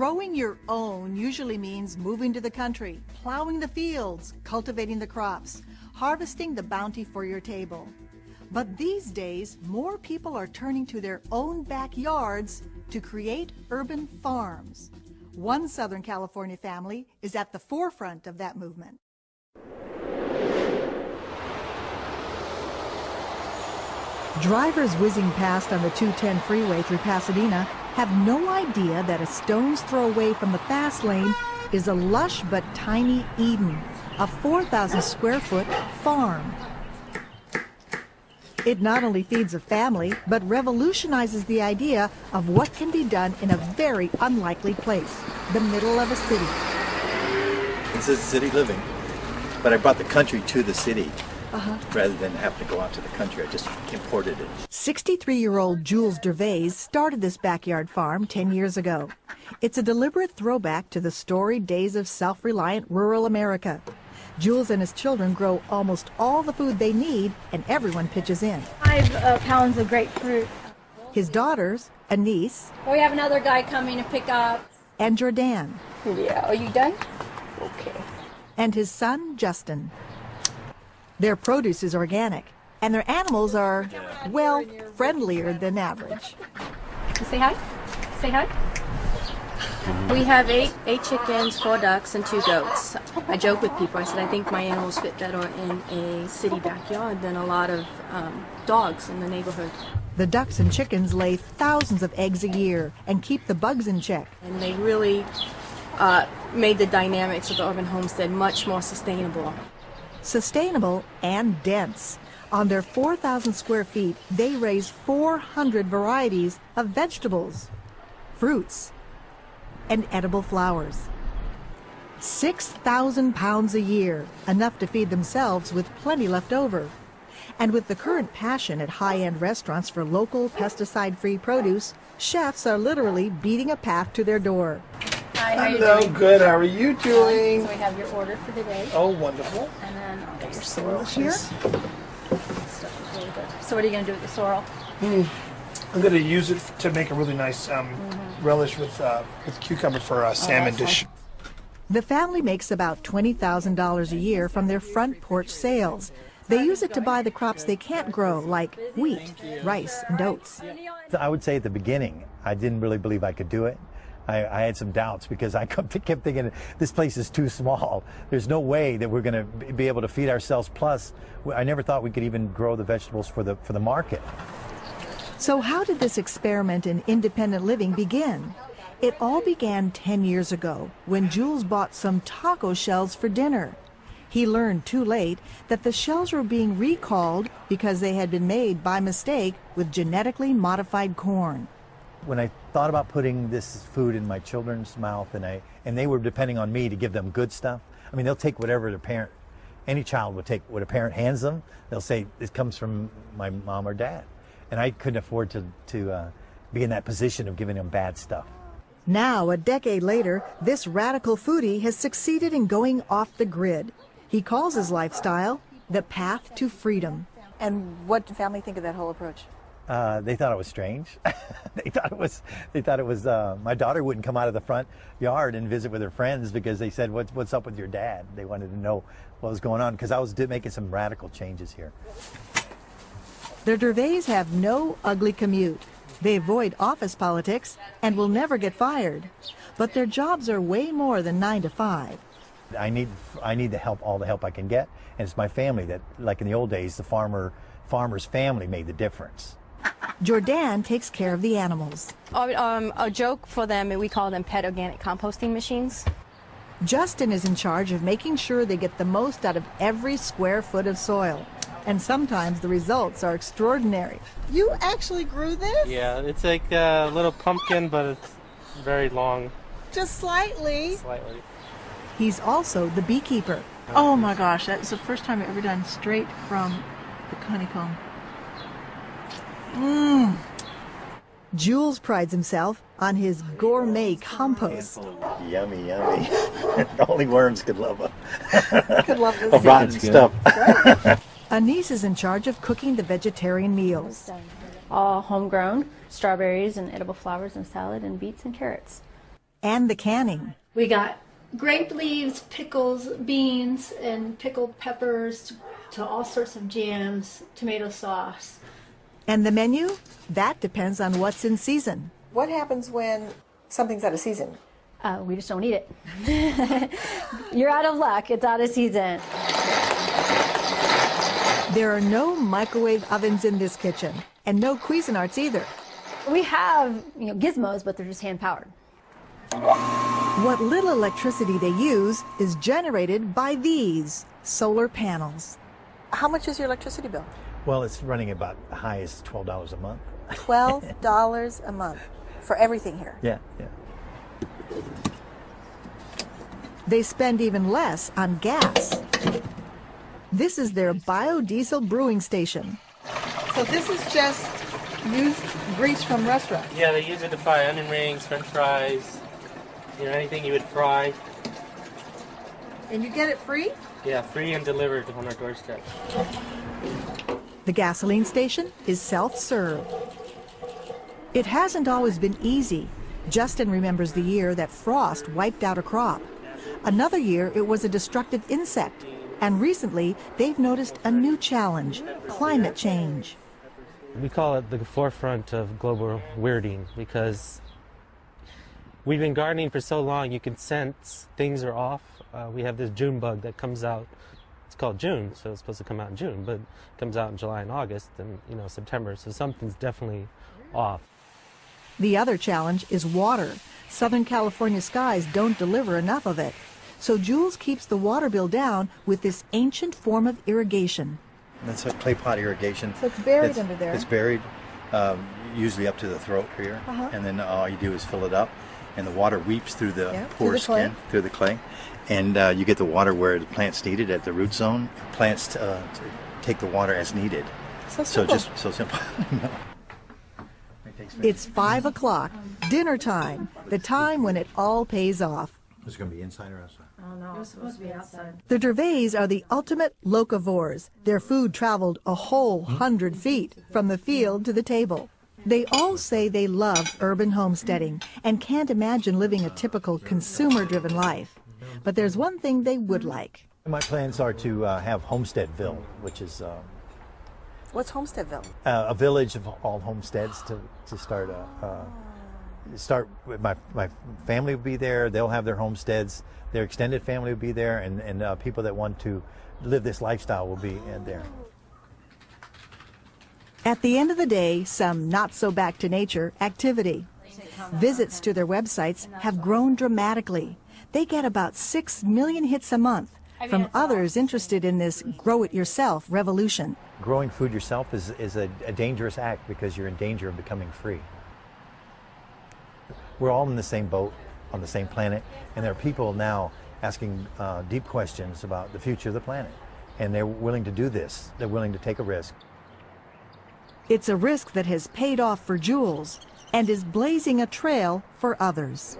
Growing your own usually means moving to the country, plowing the fields, cultivating the crops, harvesting the bounty for your table. But these days, more people are turning to their own backyards to create urban farms. One Southern California family is at the forefront of that movement. Drivers whizzing past on the 210 freeway through Pasadena have no idea that a stone's throw away from the fast lane is a lush but tiny Eden, a 4,000 square foot farm. It not only feeds a family, but revolutionizes the idea of what can be done in a very unlikely place, the middle of a city. This is city living, but I brought the country to the city. Rather than having to go out to the country, I just imported it. 63-year-old Jules Gervais started this backyard farm 10 years ago. It's a deliberate throwback to the storied days of self-reliant rural America. Jules and his children grow almost all the food they need, and everyone pitches in. 5 pounds of grapefruit. His daughters, Anise. We have another guy coming to pick up. And Jordan. Yeah, are you done? Okay. And his son, Justin. Their produce is organic, and their animals are, well, friendlier than average. Say hi. Say hi. We have eight chickens, 4 ducks, and 2 goats. I joke with people. I said I think my animals fit better in a city backyard than a lot of dogs in the neighborhood. The ducks and chickens lay thousands of eggs a year and keep the bugs in check. And they really made the dynamics of the urban homestead much more sustainable. Sustainable and dense. On their 4,000 square feet, they raise 400 varieties of vegetables, fruits, and edible flowers. 6,000 pounds a year, enough to feed themselves with plenty left over. And with the current passion at high-end restaurants for local, pesticide-free produce, chefs are literally beating a path to their door. Hi, how are you Hello, doing? good. How are you doing? So we have your order for the day. Oh, wonderful. And then I'll get your sorrel here. Stuff is really good. So what are you going to do with the sorrel? I'm going to use it to make a really nice relish with cucumber for a salmon dish. The family makes about $20,000 a year from their front porch sales. They use it to buy the crops they can't grow, like wheat, rice, and oats. I would say at the beginning, I didn't really believe I could do it. I had some doubts because I kept thinking this place is too small. There's no way that we're going to be able to feed ourselves. Plus, I never thought we could even grow the vegetables for the market. So how did this experiment in independent living begin? It all began 10 years ago when Jules bought some taco shells for dinner. He learned too late that the shells were being recalled because they had been made by mistake with genetically modified corn. When I thought about putting this food in my children's mouth, and they were depending on me to give them good stuff. I mean, they'll take whatever any child would take what a parent hands them. They'll say it comes from my mom or dad, and I couldn't afford to be in that position of giving them bad stuff. Now, a decade later, this radical foodie has succeeded in going off the grid. He calls his lifestyle the path to freedom. And what did family think of that whole approach? They thought it was strange. They thought it was. My daughter wouldn't come out of the front yard and visit with her friends because they said, "What's up with your dad?" They wanted to know what was going on because I was making some radical changes here. The Gervais have no ugly commute. They avoid office politics and will never get fired. But their jobs are way more than 9 to 5. I need all the help I can get, and it's my family that, like in the old days, the farmer's family made the difference. Jordan takes care of the animals. A joke for them, we call them pet organic composting machines. Justin is in charge of making sure they get the most out of every square foot of soil. And sometimes the results are extraordinary. You actually grew this? Yeah, it's like a little pumpkin, but it's very long. Just slightly. Slightly. He's also the beekeeper. Oh my gosh, that's the first time I've ever done straight from the honeycomb. Jules prides himself on his gourmet compost. Yummy, yummy. Only worms could love them. Could love this. Of rotten stuff. Anise is in charge of cooking the vegetarian meals. All homegrown, strawberries and edible flowers and salad and beets and carrots. and the canning. We got grape leaves, pickles, beans, and pickled peppers to all sorts of jams, tomato sauce. And the menu? That depends on what's in season. What happens when something's out of season? We just don't eat it. You're out of luck. It's out of season. There are no microwave ovens in this kitchen, and no Cuisinarts either. We have, gizmos, but they're just hand-powered. What little electricity they use is generated by these solar panels. How much is your electricity bill? Well, it's running about the high as $12 a month. $12 a month for everything here. Yeah. They spend even less on gas. This is their biodiesel brewing station. So this is just used grease from restaurants. Yeah, they use it to fry onion rings, french fries, anything you would fry. And you get it free? Yeah, free and delivered on our doorstep. The gasoline station is self-serve. It hasn't always been easy. Justin remembers the year that frost wiped out a crop. Another year, it was a destructive insect. And recently, they've noticed a new challenge, climate change. We call it the forefront of global weirding because we've been gardening for so long, you can sense things are off. We have this June bug that comes out. It's called June, so it's supposed to come out in June, but it comes out in July and August and September, so something's definitely off. The other challenge is water. Southern California skies don't deliver enough of it. So Jules keeps the water bill down with this ancient form of irrigation. That's a clay pot irrigation. So it's buried under there. It's buried, usually up to the throat here, and then all you do is fill it up, and the water weeps through the porous skin, through the clay, and you get the water where the plants need it at the root zone. Plants take the water as needed. So simple. So simple. It's 5 o'clock, dinner time, the time when it all pays off. Is it going to be inside or outside? Oh, no, it's supposed to be outside. The Gervais are the ultimate locavores. Their food traveled a whole 100 feet from the field to the table. They all say they love urban homesteading and can't imagine living a typical consumer-driven life. But there's one thing they would like. My plans are to have Homesteadville, which is What's Homesteadville? a village of all homesteads to start start with my family will be there. They'll have their homesteads. Their extended family will be there, and people that want to live this lifestyle will be there. At the end of the day, some not-so-back-to-nature activity. Visits to their websites have grown dramatically. They get about 6 million hits a month from others interested in this grow-it-yourself revolution. Growing food yourself is a dangerous act because you're in danger of becoming free. We're all in the same boat, on the same planet, and there are people now asking deep questions about the future of the planet. And they're willing to do this. They're willing to take a risk. It's a risk that has paid off for Jules and is blazing a trail for others.